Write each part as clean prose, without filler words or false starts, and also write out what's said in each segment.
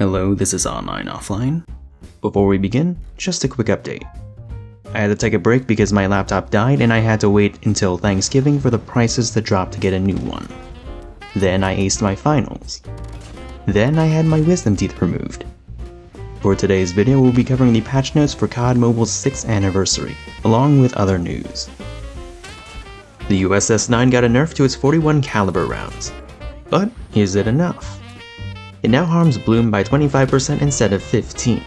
Hello, this is AnlineOffline. Before we begin, just a quick update. I had to take a break because my laptop died and I had to wait until Thanksgiving for the prices to drop to get a new one. Then I aced my finals. Then I had my wisdom teeth removed. For today's video, we'll be covering the patch notes for COD Mobile's 6th anniversary, along with other news. The USS-9 got a nerf to its 41 caliber rounds. But is it enough? It now harms bloom by 25% instead of 15%.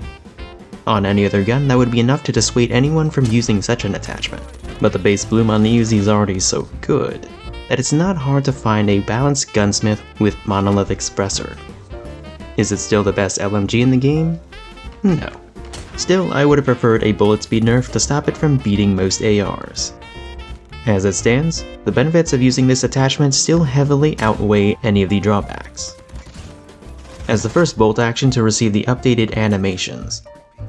On any other gun, that would be enough to dissuade anyone from using such an attachment. But the base bloom on the Uzi is already so good that it's not hard to find a balanced gunsmith with monolithic suppressor. Is it still the best LMG in the game? No. Still, I would have preferred a bullet speed nerf to stop it from beating most ARs. As it stands, the benefits of using this attachment still heavily outweigh any of the drawbacks. As the first bolt action to receive the updated animations,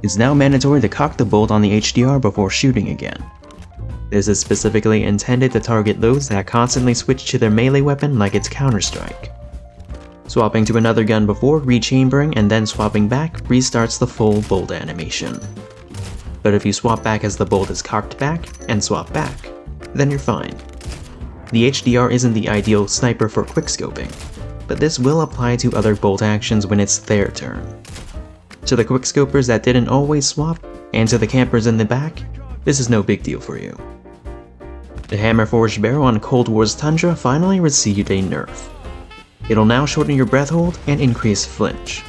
it's now mandatory to cock the bolt on the HDR before shooting again. This is specifically intended to target those that constantly switch to their melee weapon like it's Counter-Strike. Swapping to another gun before rechambering and then swapping back restarts the full bolt animation. But if you swap back as the bolt is cocked back and swap back, then you're fine. The HDR isn't the ideal sniper for quickscoping, but this will apply to other bolt actions when it's their turn. To the quickscopers that didn't always swap, and to the campers in the back, this is no big deal for you. The hammer forged barrel on Cold War's Tundra finally received a nerf. It'll now shorten your breath hold and increase flinch.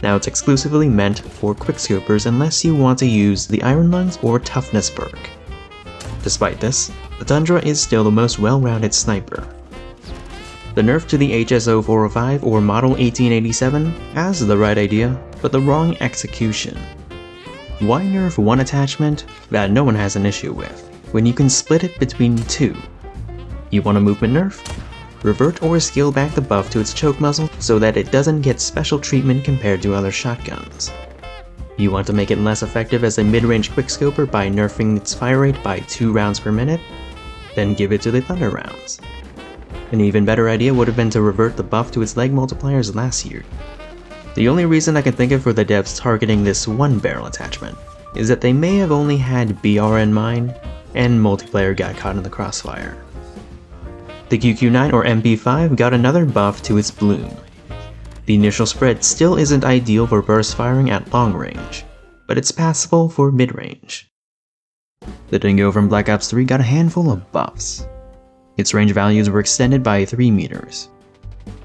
Now it's exclusively meant for quickscopers unless you want to use the Iron Lungs or Toughness perk. Despite this, the Tundra is still the most well-rounded sniper. The nerf to the HSO-405 or Model 1887 has the right idea, but the wrong execution. Why nerf one attachment that no one has an issue with, when you can split it between two? You want a movement nerf? Revert or scale back the buff to its choke muzzle so that it doesn't get special treatment compared to other shotguns. You want to make it less effective as a mid-range quickscoper by nerfing its fire rate by 2 rounds per minute? Then give it to the Thunder rounds. An even better idea would have been to revert the buff to its leg multipliers last year. The only reason I can think of for the devs targeting this one barrel attachment is that they may have only had BR in mind, and multiplayer got caught in the crossfire. The QQ9 or MP5 got another buff to its bloom. The initial spread still isn't ideal for burst firing at long range, but it's passable for mid-range. The Dingo from Black Ops 3 got a handful of buffs. Its range values were extended by 3 meters.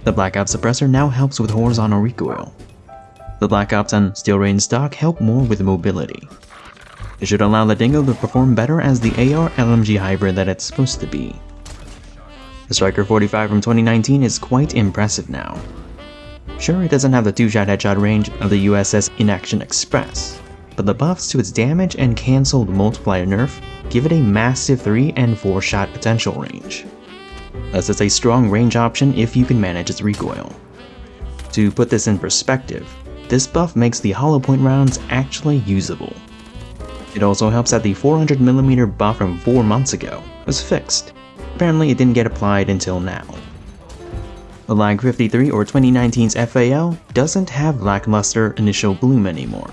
The Black Ops suppressor now helps with horizontal recoil. The Black Ops and Steel Rain stock help more with mobility. It should allow the Dingo to perform better as the AR-LMG hybrid that it's supposed to be. The Striker 45 from 2019 is quite impressive now. Sure, it doesn't have the 2-shot headshot range of the USS Inaction Express, but the buffs to its damage and cancelled multiplier nerf give it a massive 3 and 4-shot potential range. Thus it's a strong range option if you can manage its recoil. To put this in perspective, this buff makes the hollow point rounds actually usable. It also helps that the 400mm buff from 4 months ago was fixed. Apparently it didn't get applied until now. The Lag 53 or 2019's FAL doesn't have lackluster initial bloom anymore.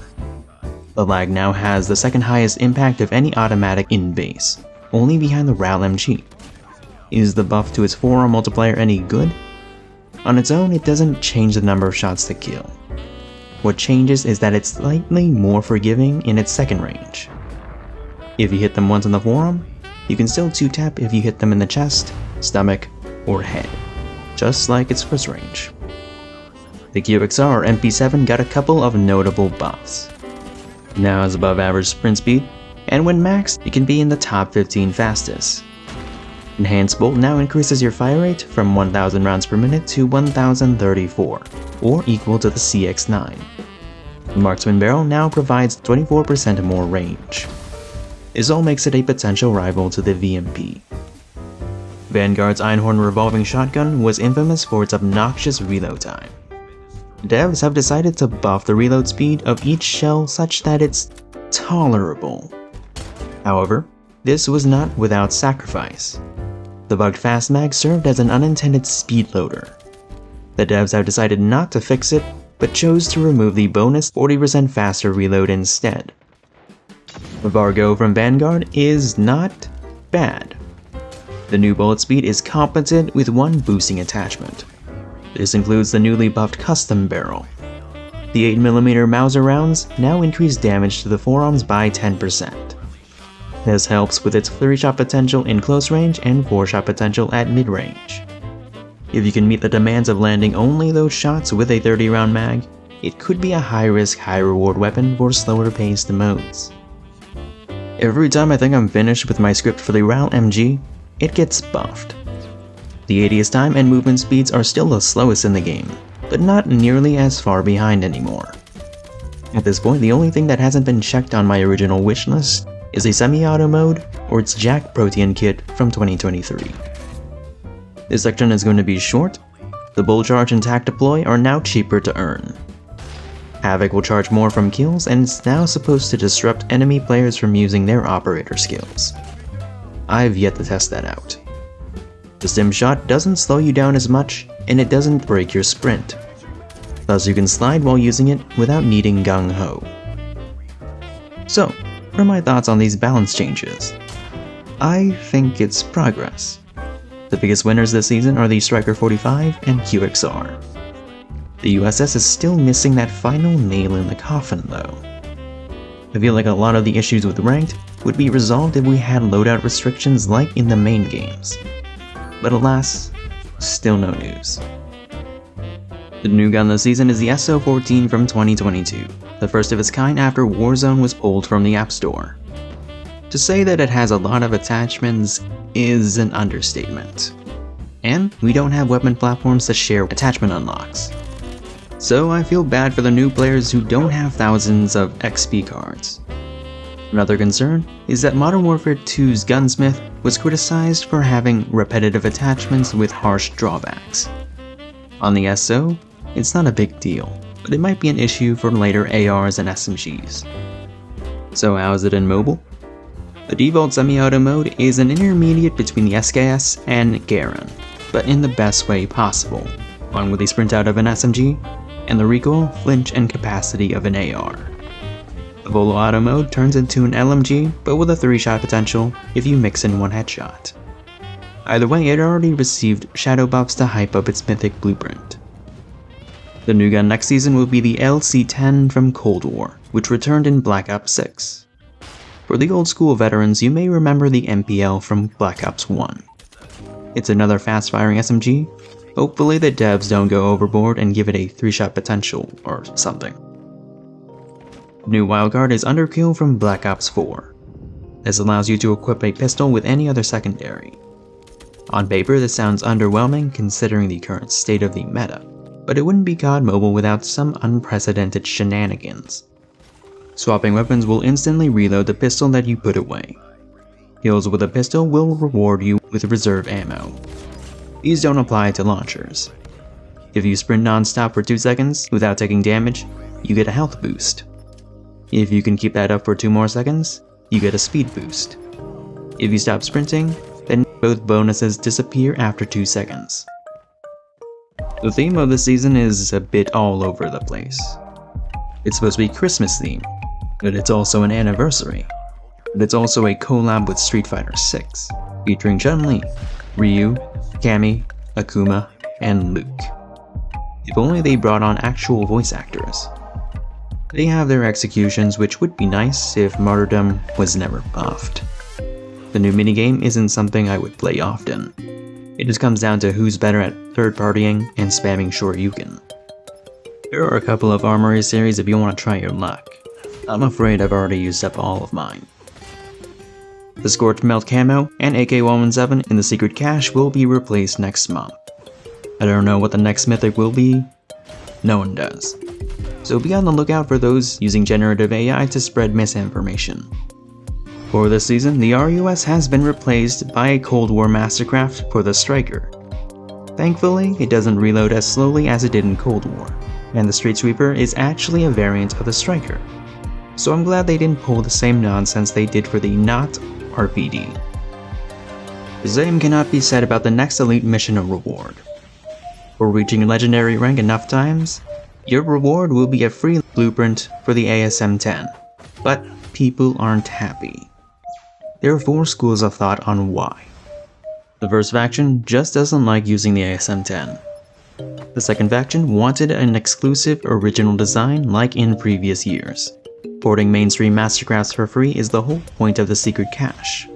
The Lag now has the second highest impact of any automatic in base, only behind the RAL MG. Is the buff to its forearm multiplier any good? On its own, it doesn't change the number of shots to kill. What changes is that it's slightly more forgiving in its second range. If you hit them once in the forearm, you can still 2-tap if you hit them in the chest, stomach, or head, just like its first range. The QXR or MP7 got a couple of notable buffs. Now has above average sprint speed, and when maxed, it can be in the top 15 fastest. Enhanced Bolt now increases your fire rate from 1000 rounds per minute to 1034, or equal to the CX9. The Marksman Barrel now provides 24% more range. This all makes it a potential rival to the VMP. Vanguard's Einhorn revolving shotgun was infamous for its obnoxious reload time. Devs have decided to buff the reload speed of each shell such that it's tolerable. However, this was not without sacrifice. The bugged fast mag served as an unintended speed loader. The devs have decided not to fix it, but chose to remove the bonus 40% faster reload instead. Vargo from Vanguard is not bad. The new bullet speed is competent with one boosting attachment. This includes the newly buffed custom barrel. The 8mm Mauser rounds now increase damage to the forearms by 10%. This helps with its 3-shot potential in close range and 4-shot potential at mid-range. If you can meet the demands of landing only those shots with a 30-round mag, it could be a high-risk, high-reward weapon for slower-paced modes. Every time I think I'm finished with my script for the RAL MG, it gets buffed. The 80th time and movement speeds are still the slowest in the game, but not nearly as far behind anymore. At this point, the only thing that hasn't been checked on my original wishlist is a semi-auto mode or its Jack Protean kit from 2023. This section is going to be short. The Bull Charge and Tac Deploy are now cheaper to earn. Havoc will charge more from kills and is now supposed to disrupt enemy players from using their operator skills. I've yet to test that out. The Stim Shot doesn't slow you down as much, and it doesn't break your sprint. Thus you can slide while using it without needing Gung Ho. So, what are my thoughts on these balance changes? I think it's progress. The biggest winners this season are the Striker 45 and QXR. The USS is still missing that final nail in the coffin though. I feel like a lot of the issues with Ranked would be resolved if we had loadout restrictions like in the main games. But alas, still no news. The new gun this season is the SO14 from 2022, the first of its kind after Warzone was pulled from the App Store. To say that it has a lot of attachments is an understatement. And we don't have weapon platforms that share attachment unlocks. So I feel bad for the new players who don't have thousands of XP cards. Another concern is that Modern Warfare 2's Gunsmith was criticized for having repetitive attachments with harsh drawbacks. On the SO, it's not a big deal, but it might be an issue for later ARs and SMGs. So how is it in mobile? The default semi-auto mode is an intermediate between the SKS and Garen, but in the best way possible, one with the sprint out of an SMG, and the recoil, flinch, and capacity of an AR. The Volo Auto mode turns into an LMG, but with a 3-shot potential if you mix in one headshot. Either way, it already received shadow buffs to hype up its mythic blueprint. The new gun next season will be the LC-10 from Cold War, which returned in Black Ops 6. For the old school veterans, you may remember the MPL from Black Ops 1. It's another fast-firing SMG. Hopefully the devs don't go overboard and give it a 3-shot potential or something. The new wildcard is Underkill from Black Ops 4. This allows you to equip a pistol with any other secondary. On paper this sounds underwhelming considering the current state of the meta, but it wouldn't be COD Mobile without some unprecedented shenanigans. Swapping weapons will instantly reload the pistol that you put away. Kills with a pistol will reward you with reserve ammo. These don't apply to launchers. If you sprint non-stop for 2 seconds without taking damage, you get a health boost. If you can keep that up for 2 more seconds, you get a speed boost. If you stop sprinting, then both bonuses disappear after 2 seconds. The theme of this season is a bit all over the place. It's supposed to be Christmas themed, but it's also an anniversary. But it's also a collab with Street Fighter VI, featuring Chun-Li, Ryu, Cammy, Akuma, and Luke. If only they brought on actual voice actors. They have their executions, which would be nice if Martyrdom was never buffed. The new minigame isn't something I would play often. It just comes down to who's better at third-partying and spamming Shoryuken. There are a couple of Armory series if you want to try your luck. I'm afraid I've already used up all of mine. The Scorched Melt camo and AK-117 in the secret cache will be replaced next month. I don't know what the next mythic will be. No one does. So be on the lookout for those using generative AI to spread misinformation. For this season, the RUS has been replaced by a Cold War Mastercraft for the Striker. Thankfully, it doesn't reload as slowly as it did in Cold War, and the Street Sweeper is actually a variant of the Striker. So I'm glad they didn't pull the same nonsense they did for the not RPD. The same cannot be said about the next Elite mission or reward. For reaching Legendary rank enough times, Your reward will be a free blueprint for the ASM-10, but people aren't happy. There are 4 schools of thought on why. The first faction just doesn't like using the ASM-10. The second faction wanted an exclusive original design like in previous years. Porting mainstream mastercrafts for free is the whole point of the secret cache.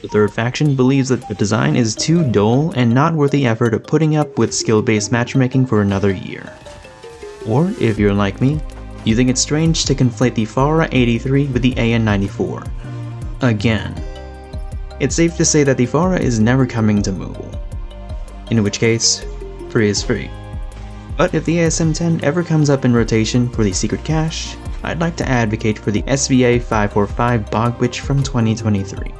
The third faction believes that the design is too dull and not worth the effort of putting up with skill-based matchmaking for another year. Or, if you're like me, you think it's strange to conflate the FARA 83 with the AN94. Again. It's safe to say that the FARA is never coming to mobile. In which case, free is free. But if the ASM-10 ever comes up in rotation for the secret cache, I'd like to advocate for the SVA 545 Bog Witch from 2023.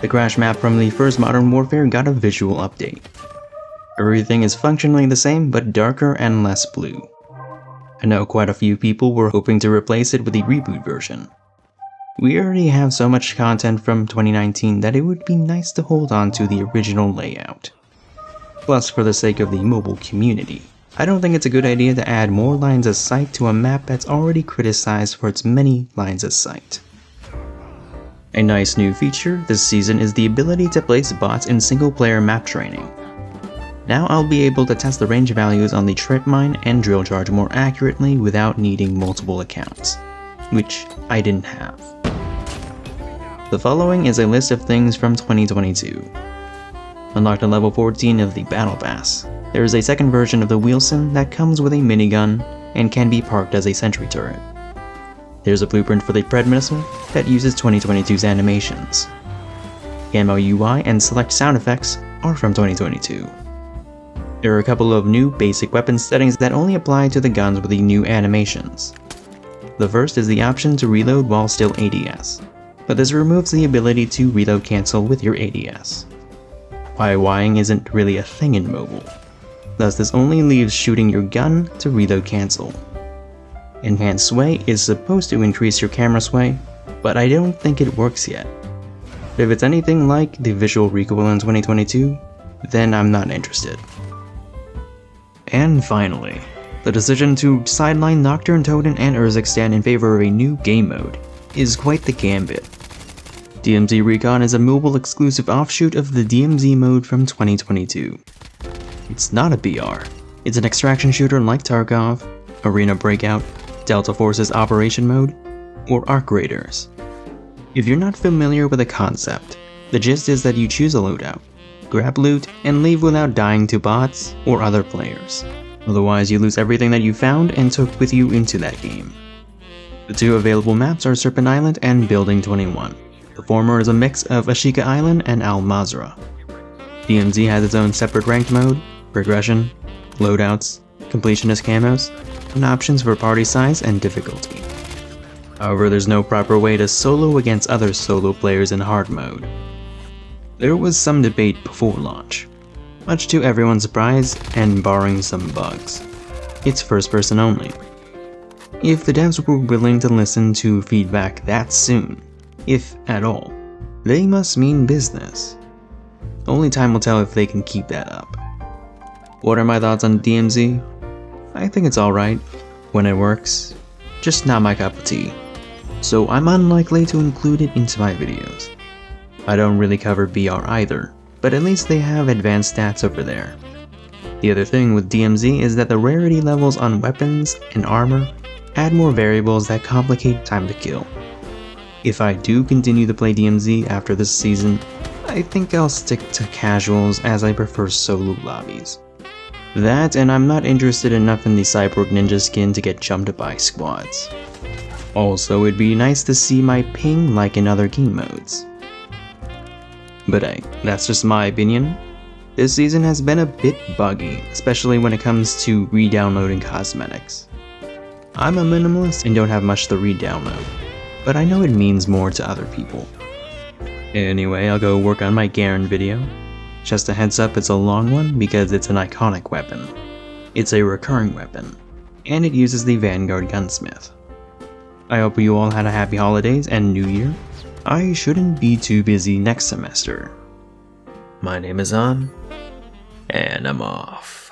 The crash map from the first Modern Warfare got a visual update. Everything is functionally the same but darker and less blue. I know quite a few people were hoping to replace it with the reboot version. We already have so much content from 2019 that it would be nice to hold on to the original layout. Plus, for the sake of the mobile community, I don't think it's a good idea to add more lines of sight to a map that's already criticized for its many lines of sight. A nice new feature this season is the ability to place bots in single-player map training. Now I'll be able to test the range values on the trip mine and drill charge more accurately without needing multiple accounts, which I didn't have. The following is a list of things from 2022. Unlocked at level 14 of the Battle Pass, there is a second version of the Wheelson that comes with a minigun and can be parked as a sentry turret. There's a blueprint for the Pred missile that uses 2022's animations. Camo UI and select sound effects are from 2022. There are a couple of new basic weapon settings that only apply to the guns with the new animations. The first is the option to reload while still ADS, but this removes the ability to reload cancel with your ADS. YYing isn't really a thing in mobile, thus this only leaves shooting your gun to reload cancel. Enhanced sway is supposed to increase your camera sway, but I don't think it works yet. If it's anything like the visual recoil in 2022, then I'm not interested. And finally, the decision to sideline Nocturne Totem and Urzikstan in favor of a new game mode is quite the gambit. DMZ Recon is a mobile exclusive offshoot of the DMZ mode from 2022. It's not a BR, it's an extraction shooter like Tarkov, Arena Breakout, Delta Force's Operation Mode, or Arc Raiders. If you're not familiar with the concept, the gist is that you choose a loadout, grab loot, and leave without dying to bots or other players. Otherwise, you lose everything that you found and took with you into that game. The 2 available maps are Serpent Island and Building 21. The former is a mix of Ashika Island and Al Mazrah. DMZ has its own separate ranked mode, progression, loadouts, completionist camos, and options for party size and difficulty. However, there's no proper way to solo against other solo players in hard mode. There was some debate before launch, much to everyone's surprise and barring some bugs. It's first person only. If the devs were willing to listen to feedback that soon, if at all, they must mean business. Only time will tell if they can keep that up. What are my thoughts on DMZ? I think it's alright when it works, just not my cup of tea, so I'm unlikely to include it into my videos. I don't really cover BR either, but at least they have advanced stats over there. The other thing with DMZ is that the rarity levels on weapons and armor add more variables that complicate time to kill. If I do continue to play DMZ after this season, I think I'll stick to casuals as I prefer solo lobbies. That, and I'm not interested enough in the Cyborg Ninja skin to get jumped by squads. Also, it'd be nice to see my ping like in other game modes. But hey, that's just my opinion. This season has been a bit buggy, especially when it comes to re-downloading cosmetics. I'm a minimalist and don't have much to re-download, but I know it means more to other people. Anyway, I'll go work on my Garen video. Just a heads up, it's a long one because it's an iconic weapon. It's a recurring weapon, and it uses the Vanguard Gunsmith. I hope you all had a happy holidays and New Year. I shouldn't be too busy next semester. My name is On, and I'm off.